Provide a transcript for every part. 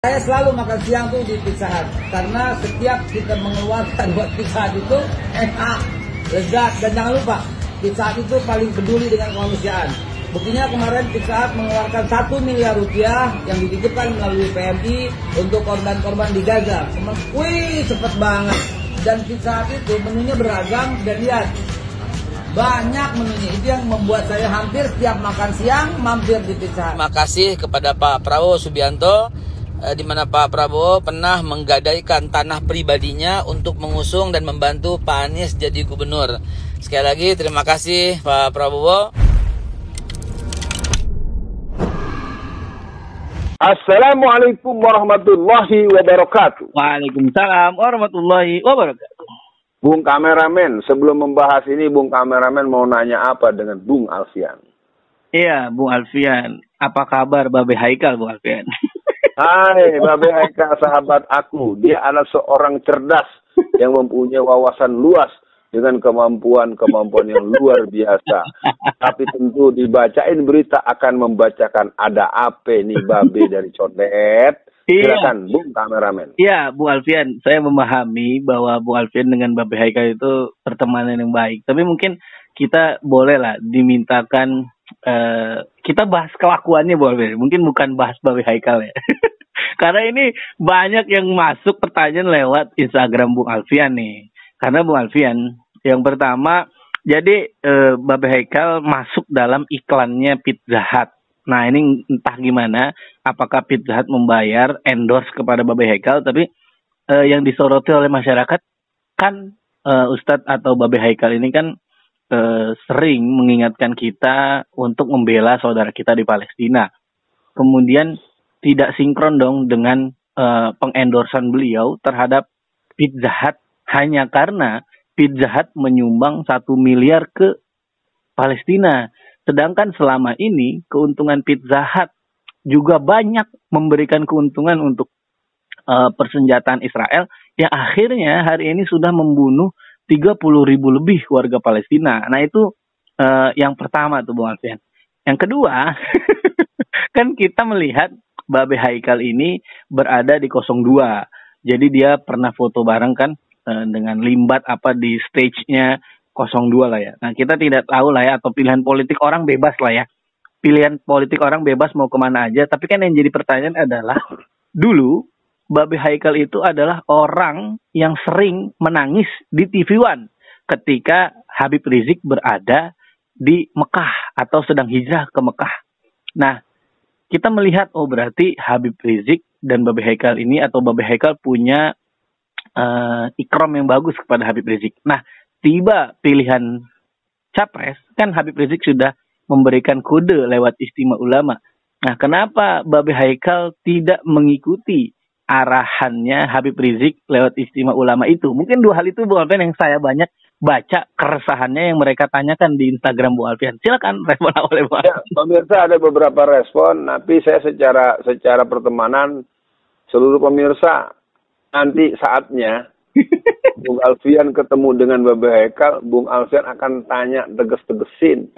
Saya selalu makan siang tuh di Pizza Hut karena setiap kita mengeluarkan buat Pizza Hut itu enak, lezat, dan jangan lupa Pizza Hut itu paling peduli dengan kemanusiaan. Buktinya kemarin Pizza Hut mengeluarkan 1 miliar rupiah yang dititipkan melalui PMI untuk korban-korban di Gaza. Wih, cepet banget. Dan Pizza Hut itu menunya beragam dan lihat, banyak menunya. Itu yang membuat saya hampir setiap makan siang mampir di Pizza Hut. Terima kasih kepada Pak Prabowo Subianto, di mana Pak Prabowo pernah menggadaikan tanah pribadinya untuk mengusung dan membantu Pak Anies jadi gubernur. Sekali lagi terima kasih Pak Prabowo. Assalamualaikum warahmatullahi wabarakatuh. Waalaikumsalam warahmatullahi wabarakatuh. Bung Kameramen, sebelum membahas ini, Bung Kameramen mau nanya apa dengan Bung Alfian? Iya, Bung Alfian. Apa kabar Babe Haikal, Bung Alfian? Hai, Babe Haikal, sahabat aku. Dia adalah seorang cerdas yang mempunyai wawasan luas dengan kemampuan yang luar biasa. Tapi tentu dibacain berita akan membacakan ada apa nih Babe dari Condet. Silakan, Bung Kameramen. Iya, Bung Alfian. Saya memahami bahwa Bung Alfian dengan Babe Haikal itu pertemanan yang baik. Tapi mungkin kita bolehlah dimintakan kita bahas kelakuannya, Bung Alfian. Mungkin bukan bahas Babe Haikal ya. Karena ini banyak yang masuk pertanyaan lewat Instagram Bung Alfian nih. Karena Bung Alfian, yang pertama, jadi Babe Haikal masuk dalam iklannya Pizza Hut. Nah ini entah gimana, apakah Pizza Hut membayar endorse kepada Babe Haikal, tapi yang disoroti oleh masyarakat kan Ustadz atau Babe Haikal ini kan sering mengingatkan kita untuk membela saudara kita di Palestina. Kemudian tidak sinkron dong dengan pengendorsan beliau terhadap Pizza Hut hanya karena Pizza Hut menyumbang 1 miliar ke Palestina. Sedangkan selama ini keuntungan Pizza Hut juga banyak memberikan keuntungan untuk persenjataan Israel yang akhirnya hari ini sudah membunuh 30.000 lebih warga Palestina. Nah itu yang pertama tuh Bung Alfian. Yang kedua, kan kita melihat Babe Haikal ini berada di 02. Jadi dia pernah foto bareng kan dengan Limbat apa di stage-nya 02 lah ya. Nah kita tidak tahu lah ya, atau pilihan politik orang bebas lah ya. Pilihan politik orang bebas mau kemana aja. Tapi kan yang jadi pertanyaan adalah, dulu Babe Haikal itu adalah orang yang sering menangis di TV One ketika Habib Rizik berada di Mekah atau sedang hijrah ke Mekah. Nah kita melihat, oh berarti Habib Rizik dan Babe Haikal ini, atau Babe Haikal punya ikram yang bagus kepada Habib Rizik. Nah tiba pilihan capres, kan Habib Rizik sudah memberikan kode lewat istimewa ulama. Nah, kenapa Babe Haikal tidak mengikuti arahannya Habib Rizik lewat istimewa ulama itu? Mungkin dua hal itu Bu Alfian yang saya banyak baca keresahannya yang mereka tanyakan di Instagram Bu Alfian. Silakan respon oleh Bu Alfian. Ya, pemirsa ada beberapa respon, tapi saya secara pertemanan seluruh pemirsa nanti saatnya Bung Alfian ketemu dengan Babe Haikal, Bung Alfian akan tanya teges-tegesin.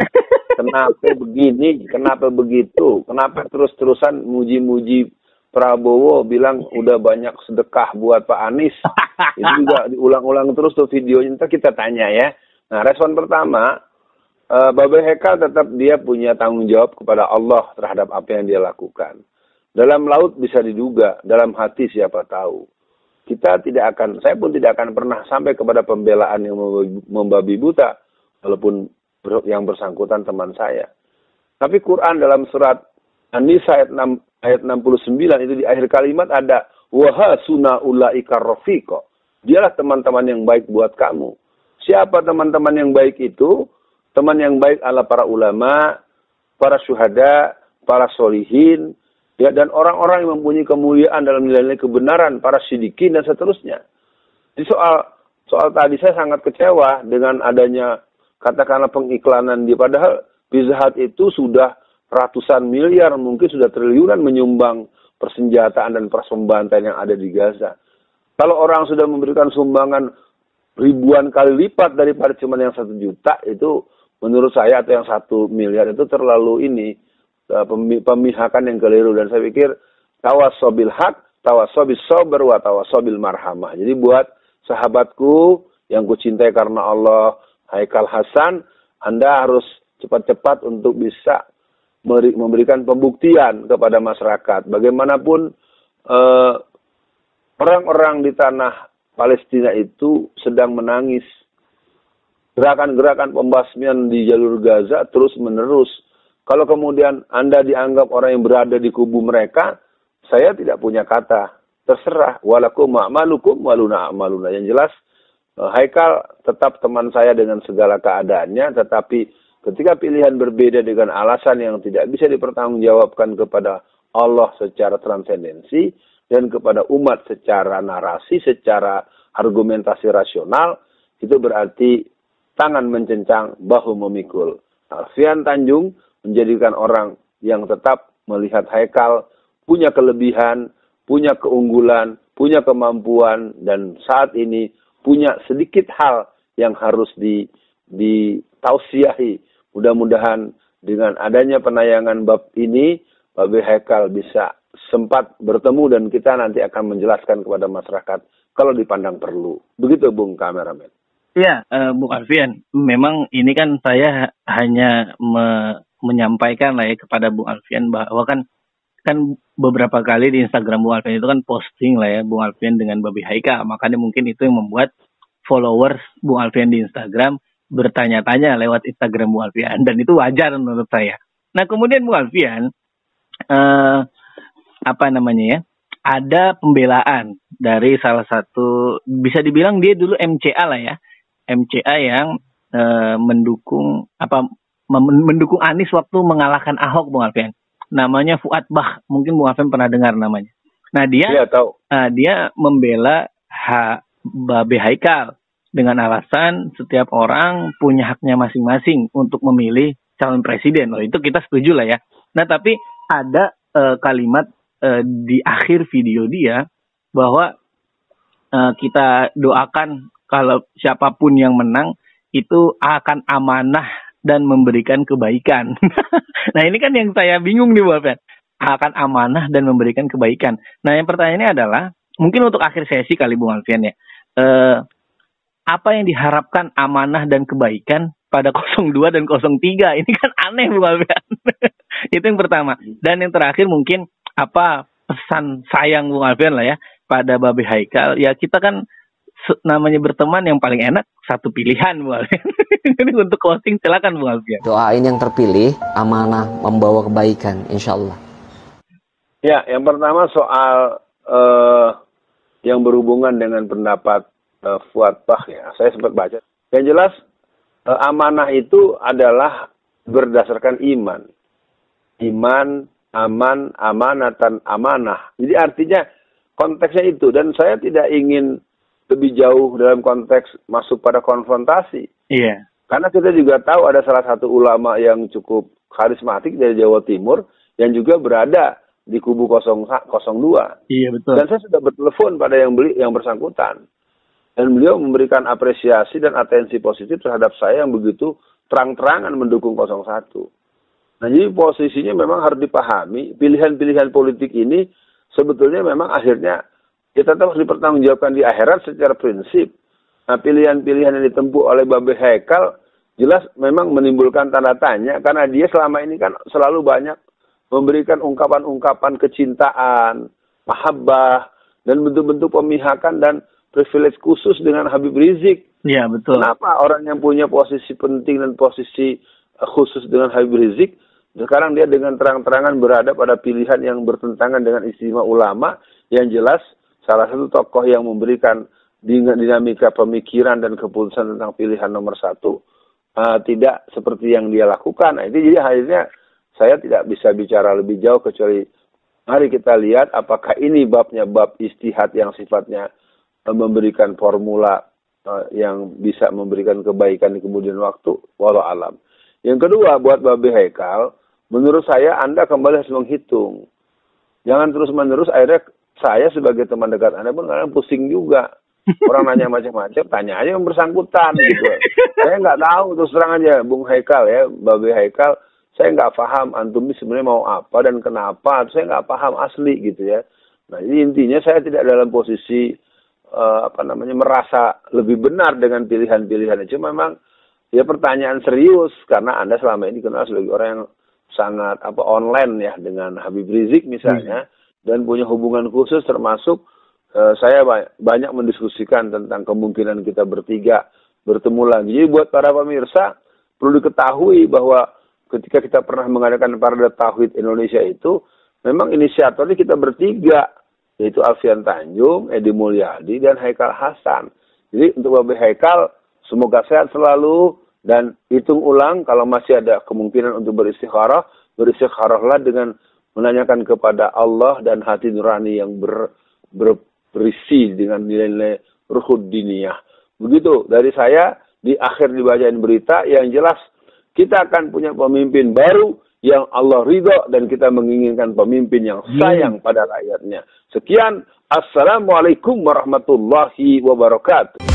Kenapa begini, kenapa begitu, kenapa terus-terusan muji-muji Prabowo, bilang udah banyak sedekah buat Pak Anies. Itu juga diulang-ulang terus tuh videonya, ntar kita tanya ya. Nah respon pertama, Babe Haikal tetap dia punya tanggung jawab kepada Allah terhadap apa yang dia lakukan. Dalam laut bisa diduga, dalam hati siapa tahu. Saya pun tidak akan pernah sampai kepada pembelaan yang membabi buta, walaupun yang bersangkutan teman saya. Tapi Quran dalam surat An-Nisa ayat 69 itu di akhir kalimat ada wahasuna ulaika rafiqa. Dialah teman-teman yang baik buat kamu. Siapa teman-teman yang baik itu? Teman yang baik adalah para ulama, para syuhada, para solihin, ya, dan orang-orang yang mempunyai kemuliaan dalam nilai-nilai kebenaran, para siddiqin dan seterusnya. Di soal tadi saya sangat kecewa dengan adanya katakanlah pengiklanan dia, padahal Pizza Hut itu sudah ratusan miliar, mungkin sudah triliunan menyumbang persenjataan dan pembantaian yang ada di Gaza. Kalau orang sudah memberikan sumbangan ribuan kali lipat daripada cuma yang 1 juta, itu menurut saya, atau yang 1 miliar itu terlalu pemihakan yang keliru. Dan saya pikir tawasobil hak tawassaw bis sabr wa tawassaw bil marhamah. Jadi buat sahabatku yang kucintai karena Allah, Haikal Hasan, Anda harus cepat-cepat untuk bisa memberikan pembuktian kepada masyarakat. Bagaimanapun orang-orang di tanah Palestina itu sedang menangis. Gerakan-gerakan pembasmian di jalur Gaza terus-menerus. Kalau kemudian Anda dianggap orang yang berada di kubu mereka, saya tidak punya kata. Terserah. Walakum ma'malukum waluna a'maluna. Yang jelas, Haikal tetap teman saya dengan segala keadaannya, tetapi ketika pilihan berbeda dengan alasan yang tidak bisa dipertanggungjawabkan kepada Allah secara transendensi dan kepada umat secara narasi, secara argumentasi rasional, itu berarti tangan mencencang, bahu memikul. Alfian Tanjung menjadikan orang yang tetap melihat Haikal punya kelebihan, punya keunggulan, punya kemampuan, dan saat ini punya sedikit hal yang harus ditausiahi. Mudah-mudahan dengan adanya penayangan bab ini, Babe Haikal bisa sempat bertemu dan kita nanti akan menjelaskan kepada masyarakat kalau dipandang perlu. Begitu, Bung Kameramen. Iya, Bung Alfian, memang ini kan saya hanya menyampaikan lah ya kepada Bung Alfian bahwa kan beberapa kali di Instagram Bung Alfian itu kan posting lah ya Bung Alfian dengan Babe Haikal, makanya mungkin itu yang membuat followers Bung Alfian di Instagram bertanya-tanya lewat Instagram Bung Alfian, dan itu wajar menurut saya. Nah kemudian Bung Alfian ada pembelaan dari salah satu, bisa dibilang dia dulu MCA lah ya, MCA yang mendukung Anies waktu mengalahkan Ahok, Bung Alfian. Namanya Fuad Bah, mungkin Bung Alfian pernah dengar namanya. Nah dia tahu. Dia membela Babe Haikal dengan alasan setiap orang punya haknya masing-masing untuk memilih calon presiden. Loh, itu kita setuju lah ya. Nah tapi ada kalimat di akhir video dia bahwa kita doakan kalau siapapun yang menang itu akan amanah dan memberikan kebaikan. Nah ini kan yang saya bingung nih Bapak. Akan amanah dan memberikan kebaikan. Nah yang pertanyaannya adalah, mungkin untuk akhir sesi kali Bung Alfian ya, apa yang diharapkan amanah dan kebaikan pada 02 dan 03? Ini kan aneh Bung Alfian. Itu yang pertama. Dan yang terakhir mungkin apa pesan sayang Bung Alfian lah ya pada Babe Haikal. Ya kita kan namanya berteman, yang paling enak satu pilihan Bung Alfian. Ini untuk closing silakan Bung Alfian. Doain yang terpilih amanah membawa kebaikan insyaallah. Ya, yang pertama soal yang berhubungan dengan pendapat Fuad Bah ya. Saya sempat baca. Yang jelas amanah itu adalah berdasarkan iman. Iman, aman, amanatan, amanah. Jadi artinya konteksnya itu. Dan saya tidak ingin lebih jauh dalam konteks masuk pada konfrontasi. Iya. Karena kita juga tahu ada salah satu ulama yang cukup karismatik dari Jawa Timur yang juga berada di kubu 02. Iya betul. Dan saya sudah bertelepon pada yang bersangkutan. Dan beliau memberikan apresiasi dan atensi positif terhadap saya yang begitu terang-terangan mendukung 01. Nah jadi posisinya memang harus dipahami. Pilihan-pilihan politik ini sebetulnya memang akhirnya kita harus dipertanggungjawabkan di akhirat secara prinsip. Nah pilihan-pilihan yang ditempuh oleh Babe Haikal jelas memang menimbulkan tanda tanya. Karena dia selama ini kan selalu banyak memberikan ungkapan-ungkapan kecintaan, mahabbah, dan bentuk-bentuk pemihakan dan privilege khusus dengan Habib Rizik. Iya, betul. Kenapa orang yang punya posisi penting dan posisi khusus dengan Habib Rizik, sekarang dia dengan terang-terangan berada pada pilihan yang bertentangan dengan istimewa ulama, yang jelas salah satu tokoh yang memberikan dinamika pemikiran dan keputusan tentang pilihan nomor 1, tidak seperti yang dia lakukan. Nah, itu jadi akhirnya saya tidak bisa bicara lebih jauh kecuali mari kita lihat apakah ini babnya bab ijtihad yang sifatnya memberikan formula yang bisa memberikan kebaikan di kemudian waktu, walau alam. Yang kedua, buat Babe Haikal, menurut saya Anda kembali harus menghitung. Jangan terus-menerus akhirnya saya sebagai teman dekat Anda pun kadang pusing juga. Orang nanya macam-macam, tanya aja yang bersangkutan gitu. Saya nggak tahu, terus terang aja Bung Haikal ya, Babe Haikal, saya nggak paham antum ini sebenarnya mau apa dan kenapa, saya nggak paham asli gitu ya. Nah, ini intinya saya tidak dalam posisi merasa lebih benar dengan pilihan-pilihan itu. Memang ya pertanyaan serius karena Anda selama ini dikenal sebagai orang yang sangat online ya dengan Habib Rizik misalnya dan punya hubungan khusus termasuk saya banyak mendiskusikan tentang kemungkinan kita bertiga bertemu lagi. Jadi buat para pemirsa perlu diketahui bahwa ketika kita pernah mengadakan Parade Tauhid Indonesia itu memang inisiatornya kita bertiga, yaitu Alfian Tanjung, Edi Mulyadi, dan Haikal Hasan. Jadi untuk Babe Haikal, semoga sehat selalu, dan hitung ulang kalau masih ada kemungkinan untuk beristikharahlah dengan menanyakan kepada Allah dan hati nurani yang berisi dengan nilai-nilai ruhud diniyah. Begitu dari saya, di akhir dibacain berita, yang jelas kita akan punya pemimpin baru yang Allah ridho dan kita menginginkan pemimpin yang sayang pada rakyatnya. Sekian, Assalamualaikum warahmatullahi wabarakatuh.